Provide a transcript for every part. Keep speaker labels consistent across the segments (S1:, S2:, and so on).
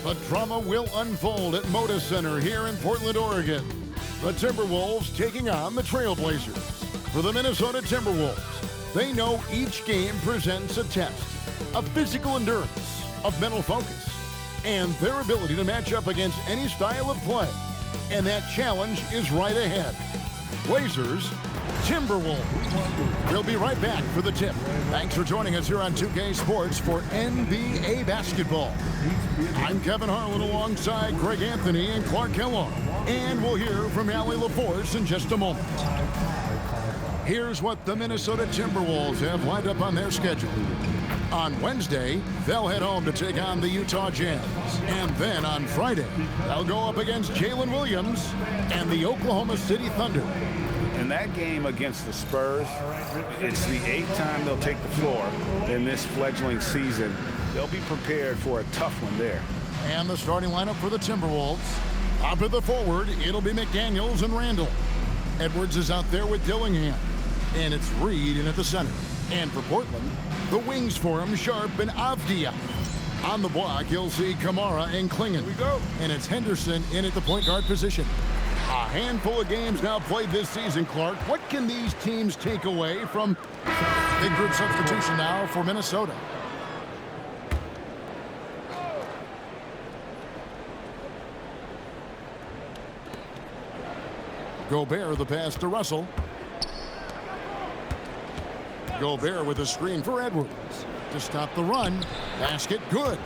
S1: The drama will unfold at Moda Center here in Portland, Oregon. The Timberwolves taking on the Trailblazers. For the Minnesota Timberwolves, they know each game presents a test of physical endurance, of mental focus, and their ability to match up against any style of play. And that challenge is right ahead. Blazers, Timberwolves. We'll be right back for the tip. Thanks for joining us here on 2K Sports for NBA basketball. I'm Kevin Harlan alongside Greg Anthony and Clark Kellogg. And we'll hear from Allie LaForce in just a moment. Here's what the Minnesota Timberwolves have lined up on their schedule. On Wednesday, they'll head home to take on the Utah Jazz. And then on Friday, they'll go up against Jalen Williams and the Oklahoma City Thunder.
S2: In that game against the Spurs, it's the 8th time they'll take the floor in this fledgling season. They'll be prepared for a tough one there.
S1: And the starting lineup for the Timberwolves. Up at the forward, it'll be McDaniels and Randall. Edwards is out there with Dillingham. And it's Reed in at the center. And for Portland, the wings for him, Sharp and Avdia. On the block, you'll see Kamara and Klingon.
S2: Here we go.
S1: And it's Henderson in at the point guard position. A handful of games now played this season, Clark. What can these teams take away from big group substitution now for Minnesota? Gobert the pass to Russell. Gobert with a screen for Edwards to stop the run. Basket good.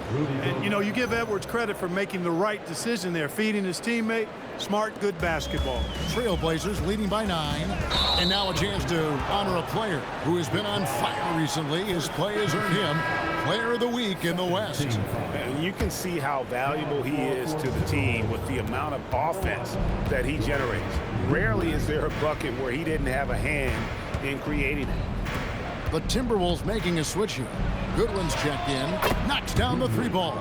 S3: And, you know, you give Edwards credit for making the right decision there, feeding his teammate. Smart, good basketball.
S1: Trailblazers leading by 9. And now a chance to honor a player who has been on fire recently. His play has earned him Player of the Week in the West.
S2: And you can see how valuable he is to the team with the amount of offense that he generates. Rarely is there a bucket where he didn't have a hand in creating it.
S1: The Timberwolves making a switch here. Goodwin's checked in, knocks down the 3-ball.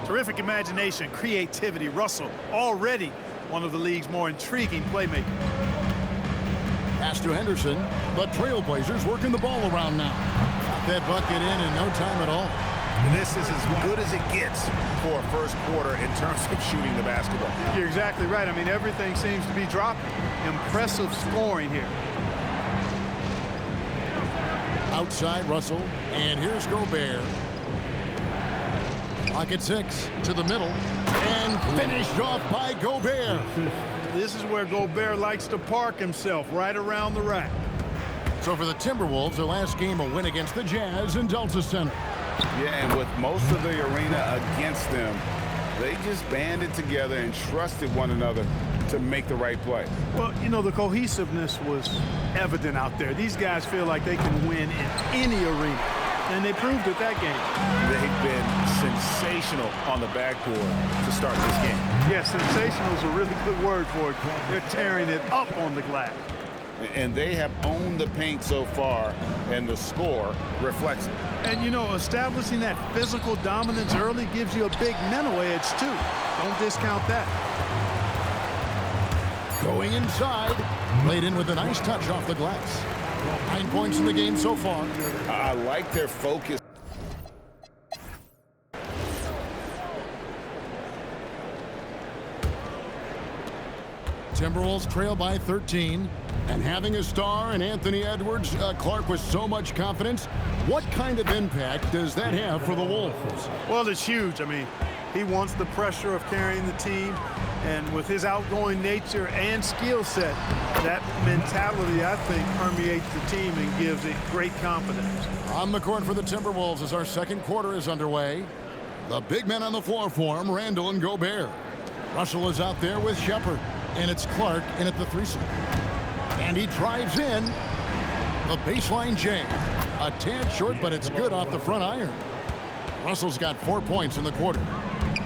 S3: Terrific imagination, creativity. Russell already one of the league's more intriguing playmakers.
S1: Pass to Henderson. The Trailblazers working the ball around now. Got that bucket in no time at all.
S2: This is as good as it gets for a first quarter in terms of shooting the basketball.
S3: You're exactly right. I mean, everything seems to be dropping. Impressive scoring here.
S1: Outside Russell, and here's Gobert. Pocket 6 to the middle, and finished off by Gobert.
S3: This is where Gobert likes to park himself, right around the rack.
S1: So for the Timberwolves, their last game a win against the Jazz in Delta Center.
S2: Yeah, and with most of the arena against them, they just banded together and trusted one another to make the right play.
S3: Well, you know, the cohesiveness was evident out there. These guys feel like they can win in any arena, and they proved it that game.
S2: They've been sensational on the backboard to start this game.
S3: Yeah, sensational is a really good word for it. They're tearing it up on the glass.
S2: And they have owned the paint so far, and the score reflects it.
S3: And, you know, establishing that physical dominance early gives you a big mental edge, too. Don't discount that.
S1: Going inside, laid in with a nice touch off the glass. 9 points in the game so far.
S2: I like their focus.
S1: Timberwolves trail by 13. And having a star in Anthony Edwards, Clark, with so much confidence, what kind of impact does that have for the Wolves?
S3: Well, it's huge. I mean, he wants the pressure of carrying the team. And with his outgoing nature and skill set, that mentality, I think, permeates the team and gives it great confidence.
S1: On the court for the Timberwolves as our second quarter is underway. The big men on the floor for him, Randall and Gobert. Russell is out there with Shepard, and it's Clark in at the threesome. And he drives in. The baseline J. A tad short, but it's good off the front iron. Russell's got 4 points in the quarter.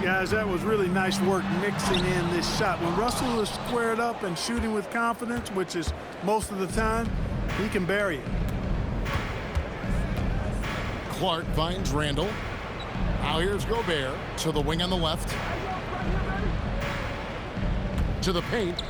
S3: Guys, that was really nice work mixing in this shot. When Russell is squared up and shooting with confidence, which is most of the time, he can bury it.
S1: Clark finds Randall. Now here's Gobert to the wing on the left. To the paint.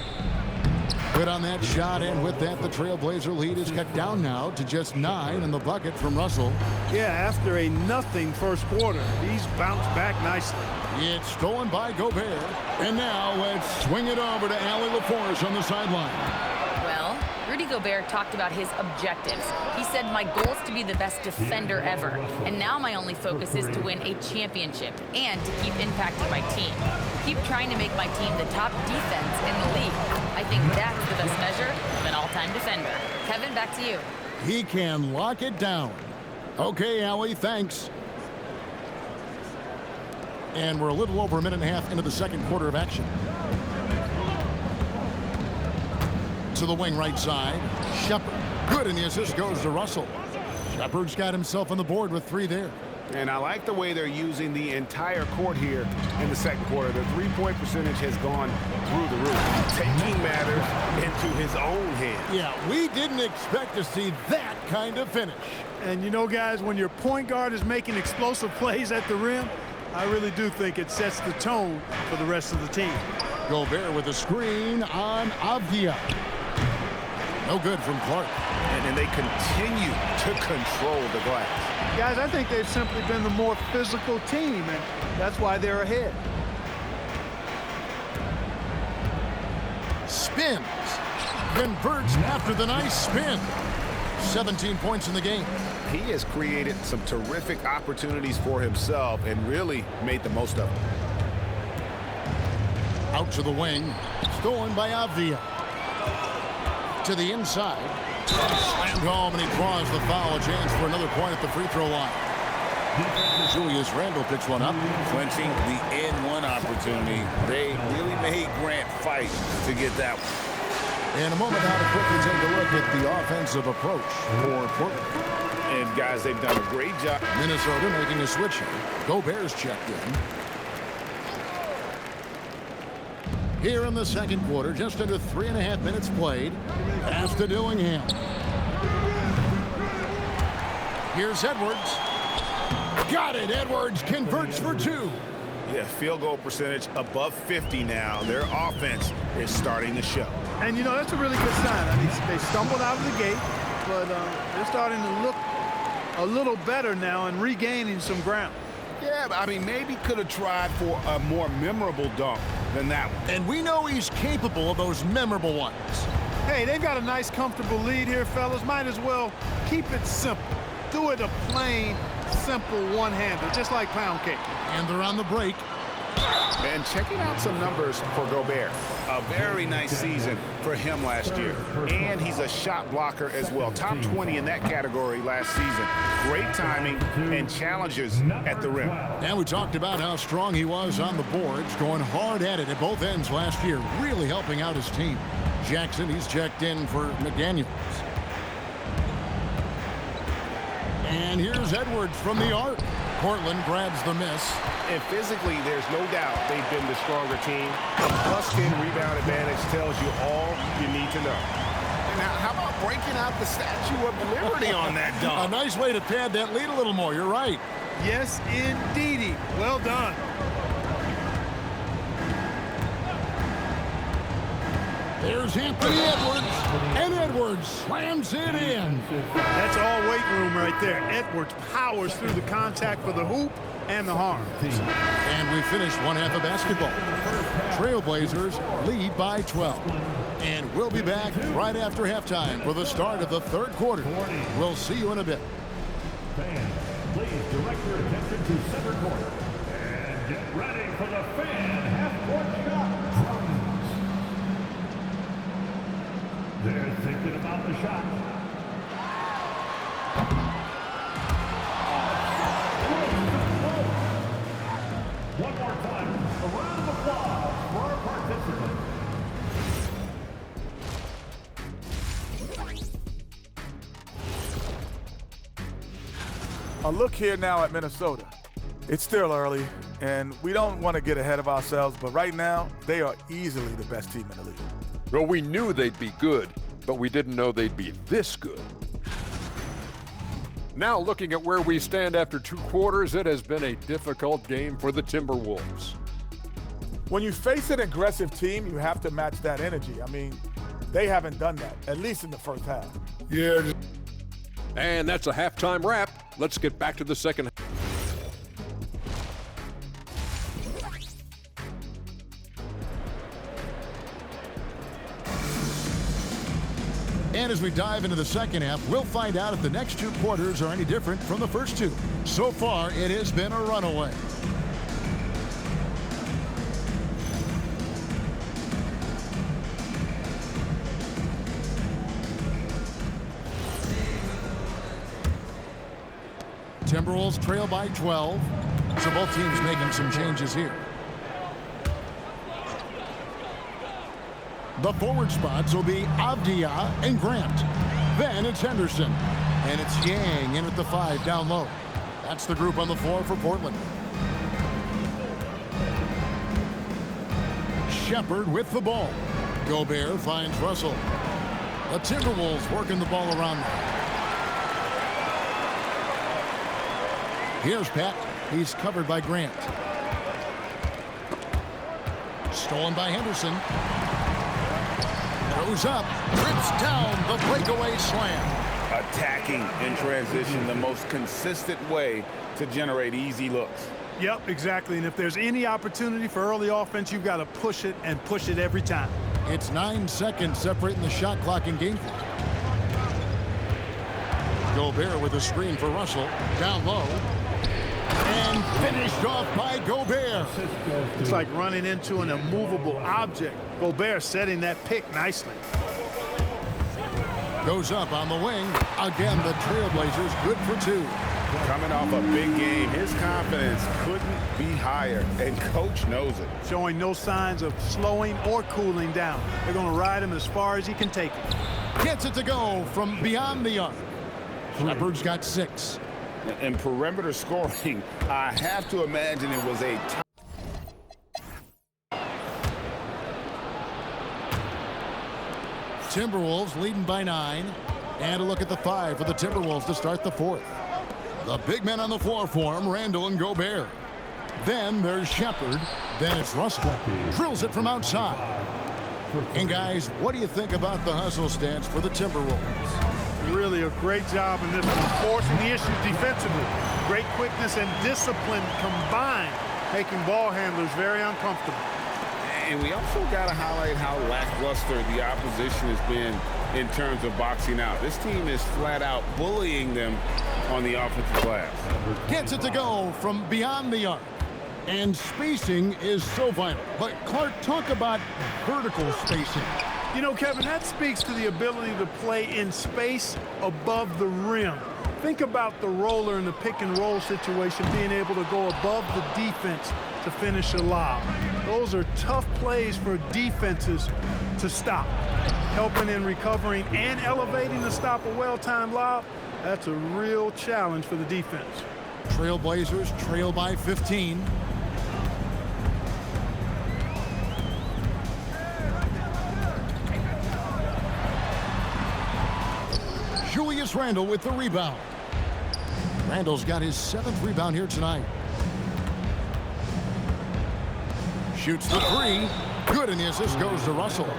S1: Good on that shot, and with that, the Trailblazer lead is cut down now to just 9 in the bucket from Russell.
S3: Yeah, after a nothing first quarter, he's bounced back nicely.
S1: It's stolen by Gobert. And now let's swing it over to Allie LaForce on the sideline.
S4: Well, Rudy Gobert talked about his objectives. He said, my goal is to be the best defender ever. And now my only focus is to win a championship and to keep impacting my team. Keep trying to make my team the top defense in the league. I think that's the best measure of an all-time defender. Kevin, back to you.
S1: He can lock it down. Okay, Allie, thanks. And we're a little over a minute and a half into the second quarter of action. To the wing right side. Shepard. Good, and the assist goes to Russell. Shepard's got himself on the board with 3 there.
S2: And I like the way they're using the entire court here in the second quarter. The three-point percentage has gone through the roof, taking matters into his own hands.
S1: Yeah, we didn't expect to see that kind of finish.
S3: And you know, guys, when your point guard is making explosive plays at the rim, I really do think it sets the tone for the rest of the team.
S1: Gobert with a screen on Avdia. No good from Clark.
S2: And they continue to control the glass.
S3: Guys, I think they've simply been the more physical team, and that's why they're ahead.
S1: Spins. Converts after the nice spin. 17 points in the game.
S2: He has created some terrific opportunities for himself and really made the most of them.
S1: Out to the wing. Stolen by Avdia. To the inside. Slammed home, and he draws the foul. A chance for another point at the free throw line. Julius Randle picks one up.
S5: Clinching the N1 opportunity. They really made Grant fight to get that one.
S1: In a moment now to quickly take a look at the offensive approach for Portland.
S2: And guys, they've done a great job.
S1: Minnesota making a switch here. Gobert's checked in. Here in the second quarter, just under 3.5 minutes played. Pass to Dillingham. Here's Edwards. Got it. Edwards converts for 2.
S2: Yeah, field goal percentage above 50 now. Their offense is starting to show.
S3: And, you know, that's a really good sign. I mean, they stumbled out of the gate, but they're starting to look a little better now and regaining some ground.
S2: Yeah, I mean, maybe could have tried for a more memorable dunk than that one.
S1: And we know he's capable of those memorable ones.
S3: Hey, they've got a nice, comfortable lead here, fellas. Might as well keep it simple. Do it a plain, simple one-hander, just like pound cake.
S1: And they're on the break.
S2: And checking out some numbers for Gobert. A very nice season for him last year. And he's a shot blocker as well. Top 20 in that category last season. Great timing and challenges at the rim.
S1: And we talked about how strong he was on the boards, going hard at it at both ends last year, really helping out his team. Jackson, he's checked in for McDaniels. And here's Edwards from the arc. Portland grabs the miss.
S2: And physically, there's no doubt they've been the stronger team. The +10 rebound advantage tells you all you need to know. And how about breaking out the Statue of Liberty on that
S1: A
S2: dunk?
S1: nice way to pad that lead a little more. You're right.
S3: Yes, indeedy. Well done.
S1: There's Anthony Edwards. And Edwards slams it in.
S3: That's all weight room right there. Edwards powers through the contact for the hoop and the harm.
S1: And we finish one half of basketball. Trailblazers lead by 12. And we'll be back right after halftime for the start of the third quarter. We'll see you in a bit.
S6: Fans, please direct your attention to center court. And get ready for the fan half-court shot. They're thinking about the shot. One more time, a round of applause for our participants.
S7: A look here now at Minnesota. It's still early, and we don't want to get ahead of ourselves, but right now, they are easily the best team in the league.
S8: Well, we knew they'd be good, but we didn't know they'd be this good. Now, looking at where we stand after 2 quarters, it has been a difficult game for the Timberwolves.
S7: When you face an aggressive team, you have to match that energy. I mean, They haven't done that, at least in the first half.
S8: Yeah. And that's a halftime wrap. Let's get back to the second half.
S1: And as we dive into the second half, we'll find out if the next two quarters are any different from the first two. So far, it has been a runaway. Timberwolves trail by 12. So both teams making some changes here. The forward spots will be Avdia and Grant. Then it's Henderson. And it's Yang in at the 5 down low. That's the group on the floor for Portland. Shepherd with the ball. Gobert finds Russell. The Timberwolves working the ball around them. Here's Pat. He's covered by Grant. Stolen by Henderson. Goes up. Trips down the breakaway slam.
S2: Attacking in transition, the most consistent way to generate easy looks.
S3: Yep, exactly. And if there's any opportunity for early offense, you've got to push it and push it every time.
S1: It's 9 seconds separating the shot clock and game clock. Gobert with a screen for Russell. Down low. And finished off by Gobert.
S3: It's like running into an immovable object. Gobert setting that pick nicely.
S1: Goes up on the wing. Again, the Trailblazers good for 2.
S2: Coming off a big game, his confidence couldn't be higher, and coach knows it.
S3: Showing no signs of slowing or cooling down. They're going to ride him as far as he can take it.
S1: Gets it to go from beyond the arc. Shepherd's got 6.
S2: In perimeter scoring, I have to imagine it was a
S1: Timberwolves leading by 9. And a look at the 5 for the Timberwolves to start the 4th. The big men on the floor for him, Randall and Gobert. Then there's Shepherd. Then it's Russell. Drills it from outside. And guys, what do you think about the hustle stance for the Timberwolves?
S3: Really a great job in this one, forcing the issues defensively. Great quickness and discipline combined, making ball handlers very uncomfortable.
S2: And we also got to highlight how lackluster the opposition has been in terms of boxing out. This team is flat out bullying them on the offensive glass.
S1: Gets it to go from beyond the arc. And spacing is so vital. But Clark, talk about vertical spacing.
S3: You know, Kevin, that speaks to the ability to play in space above the rim. Think about the roller in the pick and roll situation, being able to go above the defense to finish a lob. Those are tough plays for defenses to stop. Helping in recovering and elevating to stop a well-timed lob, that's a real challenge for the defense.
S1: Trailblazers trail by 15. Julius Randle with the rebound. Randle's got his 7th rebound here tonight. Shoots the 3. Good, and the assist goes to Russell.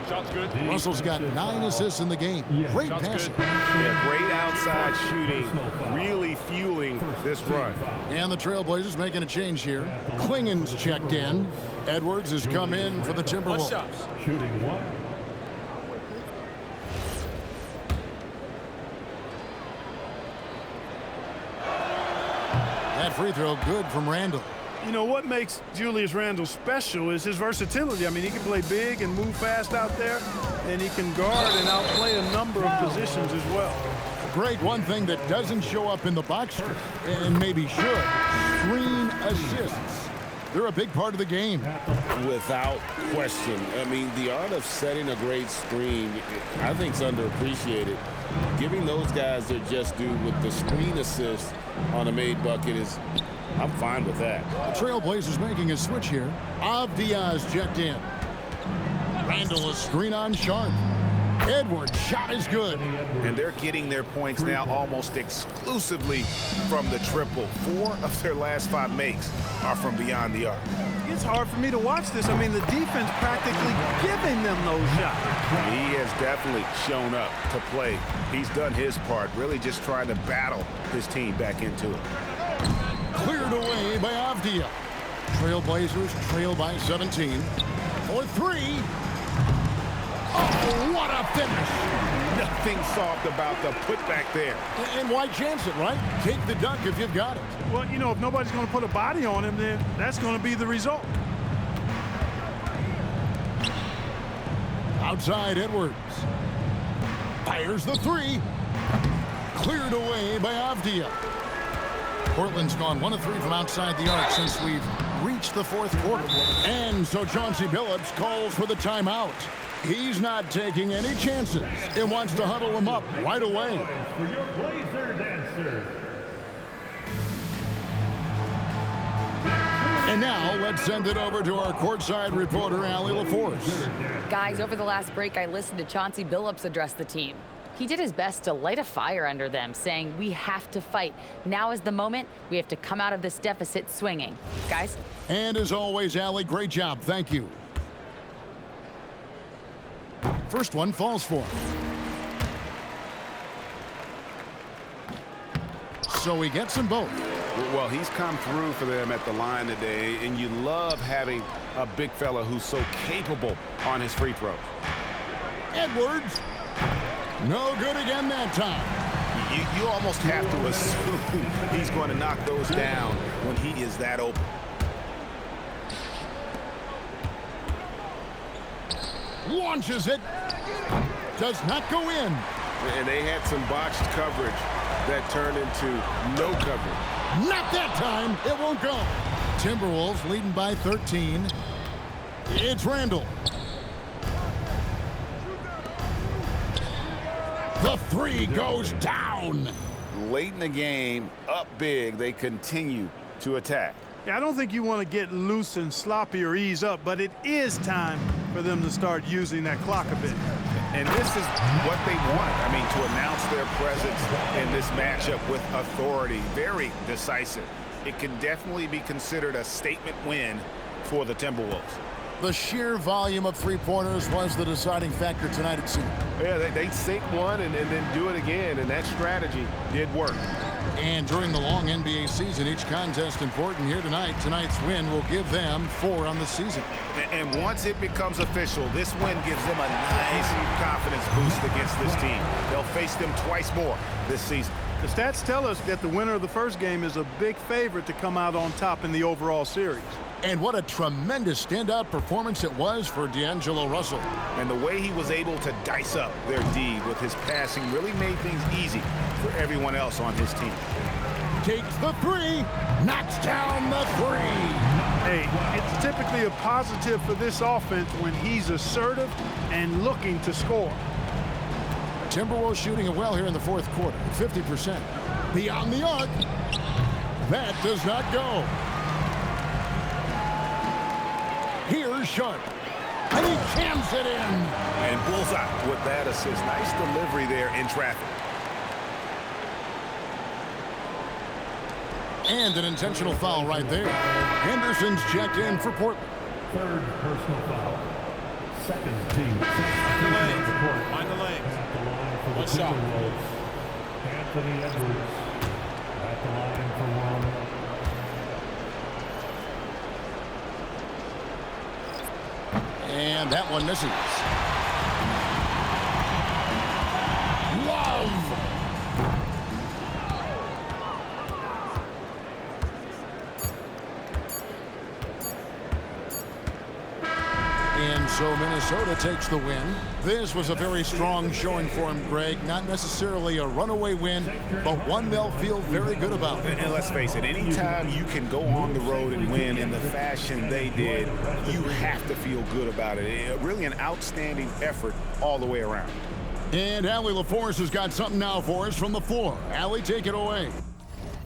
S6: Shot's good.
S1: Russell's got 9 assists in the game. Great passing.
S2: Yeah, great outside shooting, really fueling this run.
S1: And the Trailblazers making a change here. Klingen's checked in. Edwards has come in for the Timberwolves.
S6: Shooting 1.
S1: That free throw good from Randle.
S3: You know, what makes Julius Randle special is his versatility. I mean, he can play big and move fast out there, and he can guard and outplay a number of positions as well.
S1: Greg, one thing that doesn't show up in the box score, and maybe should, screen assists. They're a big part of the game.
S5: Without question. I mean, the art of setting a great screen, I think, is underappreciated. Giving those guys their just due with the screen assist on a made bucket is, I'm fine with that.
S1: The Trailblazers making a switch here. Avdia's checked in. Randle a screen on Sharp. Edwards' shot is good.
S2: And they're getting their points now almost exclusively from the triple. 4 of their last 5 makes are from beyond the arc.
S3: It's hard for me to watch this. I mean, the defense practically giving them those shots.
S2: He has definitely shown up to play. He's done his part, really just trying to battle his team back into it.
S1: Cleared away by Avdia. Trailblazers trail by 17. For 3. Oh, what a finish.
S2: Nothing soft about the putback there.
S1: And why chance it, right? Take the dunk if you've got it.
S3: Well, you know, if nobody's going to put a body on him, then that's going to be the result.
S1: Outside Edwards. Fires the 3. Cleared away by Avdia. Portland's gone 1 of 3 from outside the arc since we've reached the 4th quarter. And so Chauncey Billups calls for the timeout. He's not taking any chances. He wants to huddle them up right away.
S6: For your Blazer dancer.
S1: And now let's send it over to our courtside reporter, Allie LaForce.
S4: Guys, over the last break, I listened to Chauncey Billups address the team. He did his best to light a fire under them, saying, we have to fight. Now is the moment. We have to come out of this deficit swinging. Guys?
S1: And as always, Allie, great job. Thank you. First one falls for him. So he gets them both.
S2: Well, he's come through for them at the line today, and you love having a big fella who's so capable on his free throws.
S1: Edwards. No good again that time.
S2: You almost have to assume he's going to knock those down when he is that open.
S1: Launches it. Does not go in.
S5: And they had some botched coverage that turned into no coverage.
S1: Not that time. It won't go. Timberwolves leading by 13. It's Randall. The 3 goes down.
S2: Late in the game, up big, they continue to attack.
S3: Yeah, I don't think you want to get loose and sloppy or ease up, but it is time for them to start using that clock a bit.
S2: And this is what they want. I mean, to announce their presence in this matchup with authority, very decisive. It can definitely be considered a statement win for the Timberwolves.
S1: The sheer volume of three-pointers was the deciding factor tonight, it seemed.
S5: Yeah, they sink one and then do it again, and that strategy did work.
S1: And during the long NBA season, each contest important here tonight. Tonight's win will give them 4 on the season.
S2: And once it becomes official, this win gives them a nice confidence boost against this team. They'll face them twice more this season.
S3: The stats tell us that the winner of the first game is a big favorite to come out on top in the overall series.
S1: And what a tremendous standout performance it was for D'Angelo Russell.
S2: And the way he was able to dice up their D with his passing really made things easy for everyone else on his team.
S1: Takes the 3, knocks down the 3.
S3: Hey, it's typically a positive for this offense when he's assertive and looking to score.
S1: Timberwolves shooting it well here in the 4th quarter, 50%. Beyond the arc. That does not go. Here's Sharp. And he jams it in.
S2: And bullseye with that assist. Nice delivery there in traffic.
S1: And an intentional foul right there. Henderson's checked in for Portland.
S6: 3rd personal foul. 2nd team.
S9: Find the lane.
S6: At the line for the
S9: One shot.
S6: Timberwolves. Anthony Edwards at the line for 1.
S1: And that one misses. Love. And so Minnesota takes the win. This was a very strong showing for him, Greg. Not necessarily a runaway win, but one they'll feel very good about.
S2: And let's face it, anytime you can go on the road and win in the fashion they did, you have to feel good about it. Really an outstanding effort all the way around.
S1: And Allie LaForce has got something now for us from the floor. Allie, take it away.